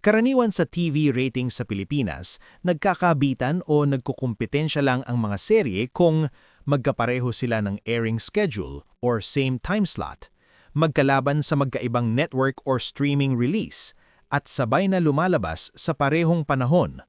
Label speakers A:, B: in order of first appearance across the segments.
A: Karaniwan sa TV ratings sa Pilipinas, nagkakabitan o nagkukumpetensya lang ang mga serye kung magkapareho sila ng airing schedule or same time slot, magkalaban sa magkaibang network or streaming release, at sabay na lumalabas sa parehong panahon.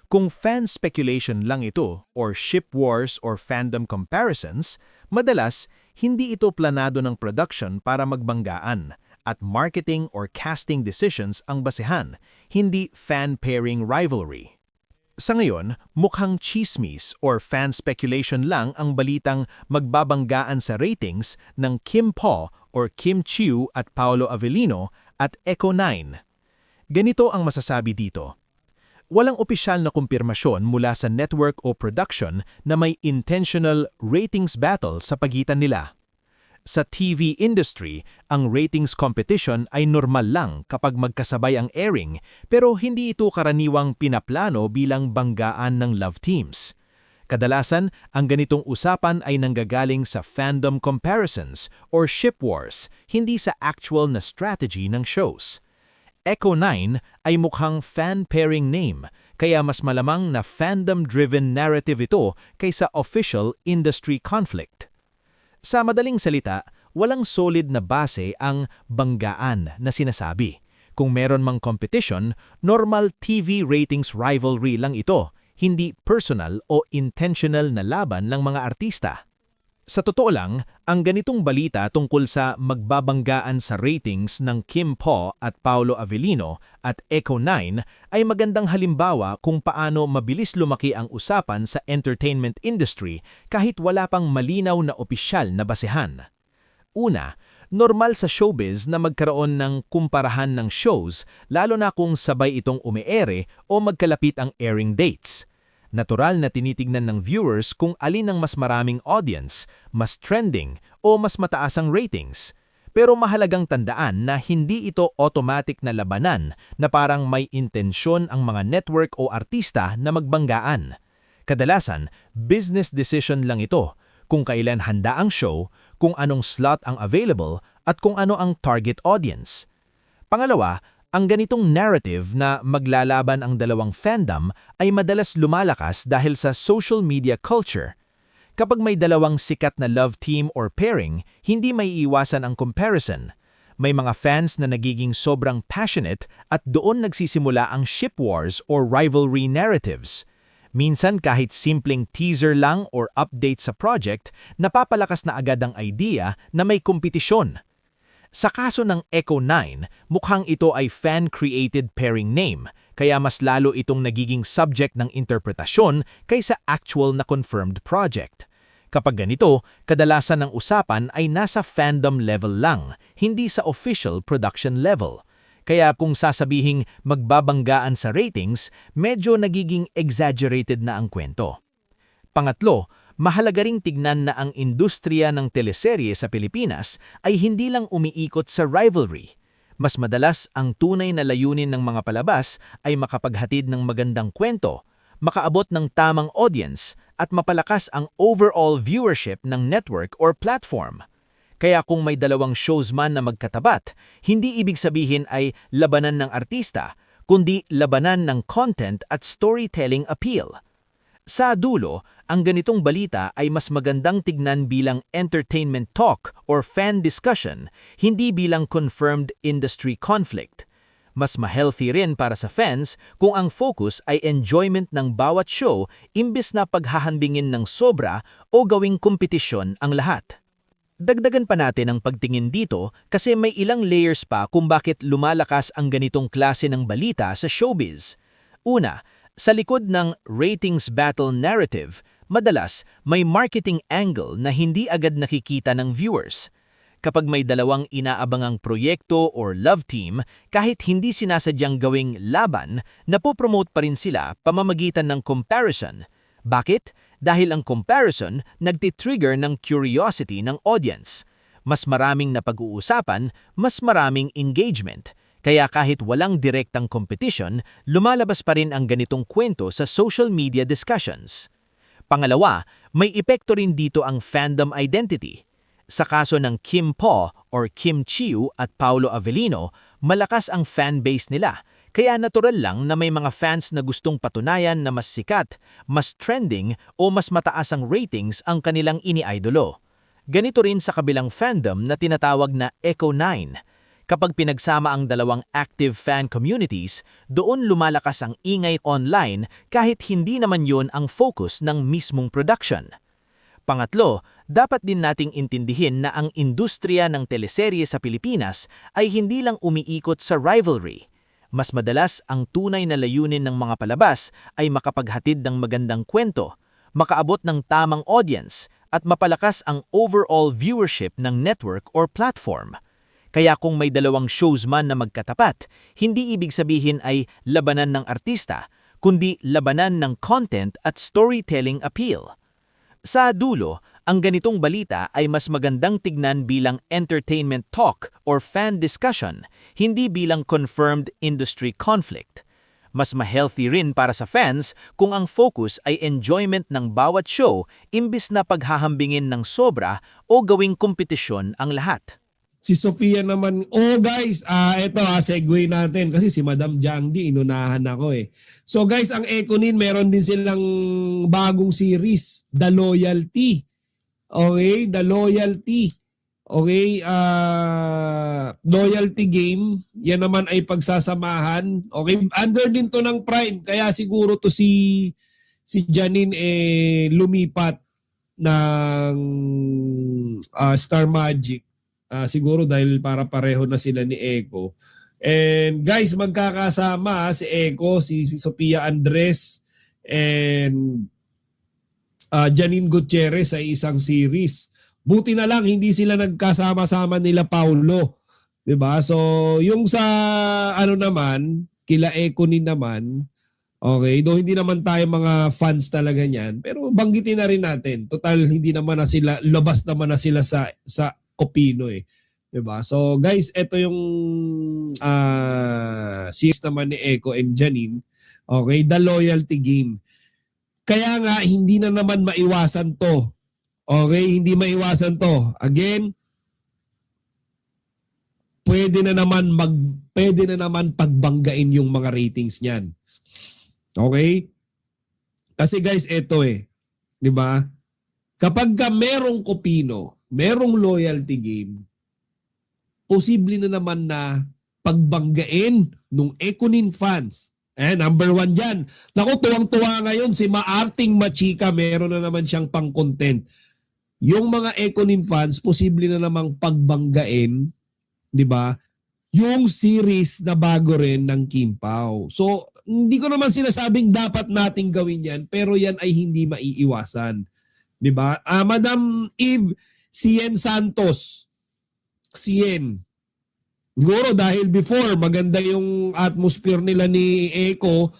A: Kung fan speculation lang ito or ship wars or fandom comparisons, madalas hindi ito planado ng production para magbanggaan at marketing or casting decisions ang basehan, hindi fan-pairing rivalry. Sa ngayon, mukhang chismis or fan speculation lang ang balitang magbabanggaan sa ratings ng Kim Po or Kim Chiu at Paolo Avellino at Echo9. Ganito ang masasabi dito. Walang opisyal na kumpirmasyon mula sa network o production na may intentional ratings battle sa pagitan nila. Sa TV industry, ang ratings competition ay normal lang kapag magkasabay ang airing, pero hindi ito karaniwang pinaplano bilang banggaan ng love teams. Kadalasan, ang ganitong usapan ay nanggagaling sa fandom comparisons or ship wars, hindi sa actual na strategy ng shows. Echo9 ay mukhang fan-pairing name, kaya mas malamang na fandom-driven narrative ito kaysa official industry conflict. Sa madaling salita, walang solid na base ang banggaan na sinasabi. Kung meron mang competition, normal TV ratings rivalry lang ito, hindi personal o intentional na laban ng mga artista. Sa totoo lang, ang ganitong balita tungkol sa magbabanggaan sa ratings ng Kim Po at Paolo Avellino at Echo9 ay magandang halimbawa kung paano mabilis lumaki ang usapan sa entertainment industry kahit wala pang malinaw na opisyal na basehan. Una, normal sa showbiz na magkaroon ng kumparahan ng shows lalo na kung sabay itong umeere o magkalapit ang airing dates. Natural na tinitignan ng viewers kung alin ang mas maraming audience, mas trending, o mas mataas ang ratings. Pero mahalagang tandaan na hindi ito automatic na labanan na parang may intensyon ang mga network o artista na magbanggaan. Kadalasan, business decision lang ito, kung kailan handa ang show, kung anong slot ang available, at kung ano ang target audience. Pangalawa, ang ganitong narrative na maglalaban ang dalawang fandom ay madalas lumalakas dahil sa social media culture. Kapag may dalawang sikat na love team or pairing, hindi may iwasan ang comparison. May mga fans na nagiging sobrang passionate at doon nagsisimula ang ship wars or rivalry narratives. Minsan kahit simpleng teaser lang or update sa project, napapalakas na agad ang idea na may kompetisyon. Sa kaso ng Echo9, mukhang ito ay fan-created pairing name, kaya mas lalo itong nagiging subject ng interpretasyon kaysa actual na confirmed project. Kapag ganito, kadalasan ng usapan ay nasa fandom level lang, hindi sa official production level. Kaya kung sasabihing magbabanggaan sa ratings, medyo nagiging exaggerated na ang kwento. Pangatlo, mahalaga ring tignan na ang industriya ng teleserye sa Pilipinas ay hindi lang umiikot sa rivalry. Mas madalas ang tunay na layunin ng mga palabas ay makapaghatid ng magandang kwento, makaabot ng tamang audience, at mapalakas ang overall viewership ng network or platform. Kaya kung may dalawang shows man na magkatabat, hindi ibig sabihin ay labanan ng artista, kundi labanan ng content at storytelling appeal. Sa dulo, ang ganitong balita ay mas magandang tignan bilang entertainment talk or fan discussion, hindi bilang confirmed industry conflict. Mas ma-healthy rin para sa fans kung ang focus ay enjoyment ng bawat show imbes na paghahandingin ng sobra o gawing kompetisyon ang lahat. Dagdagan pa natin ang pagtingin dito kasi may ilang layers pa kung bakit lumalakas ang ganitong klase ng balita sa showbiz. Una, sa likod ng ratings battle narrative, madalas may marketing angle na hindi agad nakikita ng viewers. Kapag may dalawang inaabangang proyekto or love team, kahit hindi sinasadyang gawing laban, napopromote pa rin sila pamamagitan ng comparison. Bakit? Dahil ang comparison nagtitrigger ng curiosity ng audience. Mas maraming napag-uusapan, mas maraming engagement. Kaya kahit walang direktang competition, lumalabas pa rin ang ganitong kwento sa social media discussions. Pangalawa, may epekto rin dito ang fandom identity. Sa kaso ng Kim Po or Kim Chiu at Paolo Avellino, malakas ang fanbase nila, Kaya natural lang na may mga fans na gustong patunayan na mas sikat, mas trending o mas mataas ang ratings ang kanilang ini-idolo. Ganito rin sa kabilang fandom na tinatawag na Echo 9. Kapag pinagsama ang dalawang active fan communities, doon lumalakas ang ingay online kahit hindi naman yon ang focus ng mismong production. Pangatlo, dapat din nating intindihin na ang industriya ng teleserye sa Pilipinas ay hindi lang umiikot sa rivalry. Mas madalas ang tunay na layunin ng mga palabas ay makapaghatid ng magandang kwento, makaabot ng tamang audience, at mapalakas ang overall viewership ng network or platform. Kaya kung may dalawang shows man na magkatapat, hindi ibig sabihin ay labanan ng artista, kundi labanan ng content at storytelling appeal. Sa dulo, ang ganitong balita ay mas magandang tignan bilang entertainment talk or fan discussion, hindi bilang confirmed industry conflict. Mas ma-healthy rin para sa fans kung ang focus ay enjoyment ng bawat show imbis na paghahambingin ng sobra o gawing kompetisyon ang lahat.
B: Si Sofia naman, guys, eto segue natin kasi si Madam Jangdi, inunahan ako eh. So guys, ang Econin, meron din silang bagong series, The Loyalty. Okay, The Loyalty. Okay, loyalty game, yan naman ay pagsasamahan. Okay, under din to ng Prime, kaya siguro to si Janine lumipat ng Star Magic. Siguro dahil para pareho na sila ni Echo. And guys, magkakasama si Echo, si Sophia Andres, and Janine Gutierrez sa isang series. Buti na lang hindi sila nagkasama-sama nila Paulo. 'Di ba? So, yung sa naman, kila Echo ni naman, okay, do hindi naman tayo mga fans talaga niyan, pero banggitin na rin natin. Total hindi naman na sila, labas naman na sila sa Opino eh. 'Di ba? So guys, ito yung series naman ni Echo and Janine. Okay, The Loyalty Game. Kaya nga hindi na naman maiwasan 'to. Okay, hindi maiwasan 'to. Again, pwede na naman pagbanggain yung mga ratings niyan. Okay? Kasi guys, ito 'di ba? Kapag merong Kopino, merong loyalty game, posible na naman na pagbanggain nung Econin fans. Number 1 dyan. Naku, tuwang-tuwa ngayon si Maarting Machika, meron na naman siyang pang-content. Yung mga Econin fans, posible na namang pagbanggain, di ba? Yung series na bago rin ng Kim Pao. So, hindi ko naman sinasabing dapat nating gawin yan, pero yan ay hindi maiiwasan. Di ba? Madam Eve, Sien Santos. Sien. Siguro dahil before, maganda yung atmosphere nila ni Echo.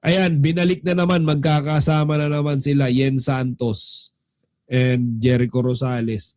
B: Ayan, binalik na naman, magkakasama na naman sila, Yen Santos and Jericho Rosales.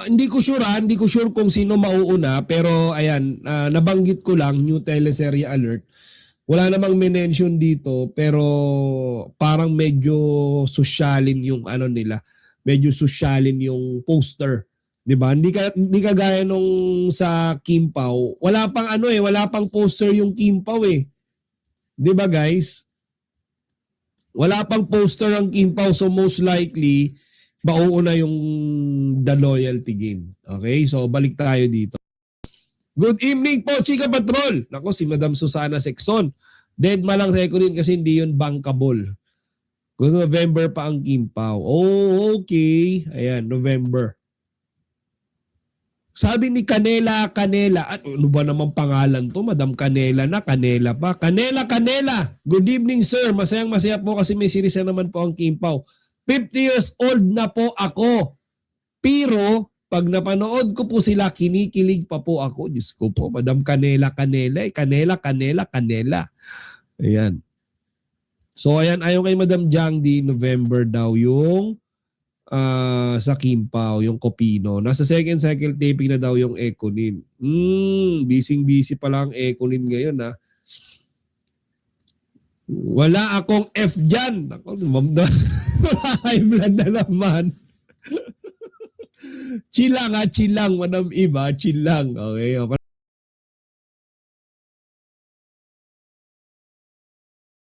B: Hindi ko sure kung sino mauuna, pero ayan, nabanggit ko lang, new teleserye alert. Wala namang mention dito, pero parang medyo sosyalin yung nila. Medyo sosyalin yung poster, 'di ba? Hindi kagaya nung sa Kim Pao. Wala pang poster yung Kim Pao eh. 'Di ba, guys? Wala pang poster ang Kim Pao, so most likely mauuna yung The Loyalty Game. Okay? So balik tayo dito. Good evening po, Chika Patrol. Nako, si Madam Susana Sexon. Dead malang sa Econin kasi hindi yun bankable. Kung November pa ang Kim Pao. Oh, okay. Ayan, November. Sabi ni Canela. Ano ba naman pangalan to? Madam Canela na, Canela pa. Canela. Good evening, sir. Masayang-masaya po kasi may series na naman po ang Kim Pao. 50 years old na po ako. Pero pag napanood ko po sila, kinikilig pa po ako. Diyos ko po, Madam Canela. Canela. Ayan. So ayan, ayon kay Madam Jangdi, November daw yung sa Kim Pao, yung Kopino. Nasa second cycle taping na daw yung Econin. Busy pa lang Econin ngayon ha. Wala akong F dyan. Ako, high blood na naman. Chill lang ha, chill lang. Madam Eva, chill lang. Okay?